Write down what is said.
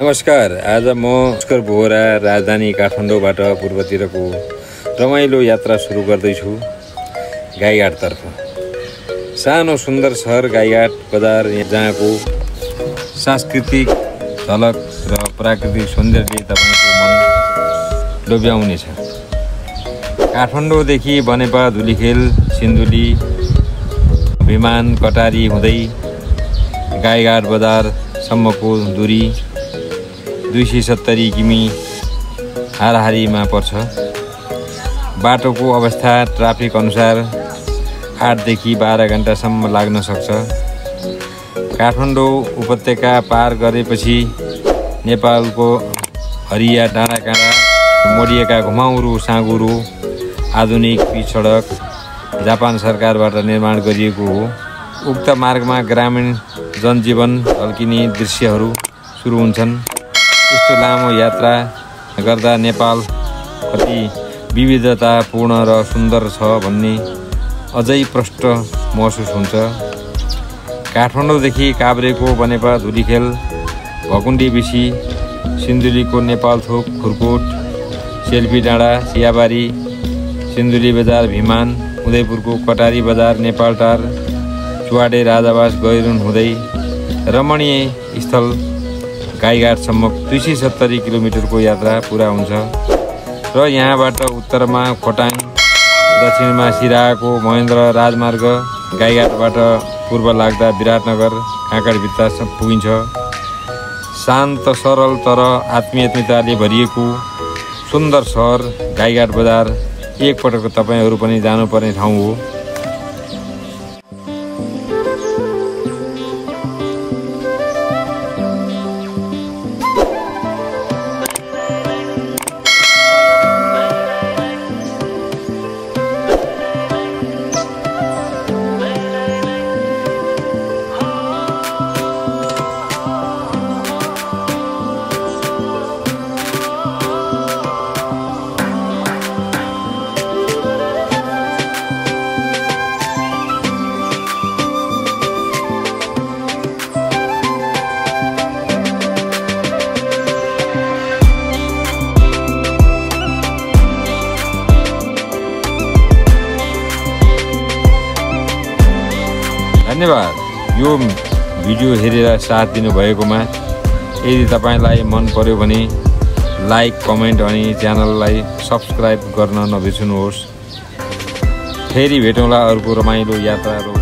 नमस्कार। आज म पुष्कर बोहरा राजधानी काठमाडौँबाट पूर्वतिरको रमाइलो यात्रा सुरु गर्दैछु गाईघाटतर्फ। सानो सुन्दर सहर गाईघाट बजार, जहाँको सांस्कृतिक झलक र प्राकृतिक सौन्दर्यले तपाईको मन लोभ्याउनेछ। काठमाडौँदेखि बनेपा, धुलीखेल, सिन्धुली, विमान, कटारी हुँदै गाईघाट बजारसम्मको दूरी 270 किमी हाराहारीमा पर्छ। बाटोको अवस्था ट्राफिक अनुसार 8 देखि 12 घण्टासम्म लाग्न सक्छ। काठमाडौँ उपत्यका पार गरेपछि नेपालको हरिया डाँडाकाँडा मोडिएका घुमाउरो साँघुरो आधुनिक पिच सडक जापान सरकारबाट निर्माण गरिएको हो। उक्त मार्गमा ग्रामीण जनजीवन झल्किने दृश्यहरू सुरु हुन्छन्। यस्तो लामो यात्रा गर्दा नेपाल कति विविधतापूर्ण र सुन्दर छ भन्ने अझै प्रष्ट महसुस हुन्छ। काठमाडौँदेखि काभ्रेको बनेपा, धुलीखेल, भकुण्डी बिसी, सिन्धुलीको नेपालथोक, खुरकोट, सेल्फी डाँडा, चियाबारी, सिन्धुली बजार, भिमान, उदयपुरको कटारी बजार, नेपालटार, चुवाडे, राजावास, गैरुन हुँदै रमणीय स्थल गाईघाटसम्म 270 किलोमिटरको यात्रा पुरा हुन्छ र यहाँबाट उत्तरमा खोटाङ, दक्षिणमा सिराहाको महेन्द्र राजमार्ग, गाईघाटबाट पूर्व लाग्दा विराटनगर, काँकडभित्ता पुगिन्छ। शान्त, सरल तर आत्मीयताले भरिएको सुन्दर सहर गाईघाट बजार एकपटक तपाईहरू पनि जानुपर्ने ठाउँ हो। धन्यवाद यो भिडियो हेरेर साथ दिनुभएकोमा। यदि तपाईलाई मन पर्यो भने लाइक, कमेन्ट अनि च्यानललाई सब्स्क्राइब गर्न नबिर्सनुहोस्। फेरि भेटौँला अर्को रमाइलो यात्रा।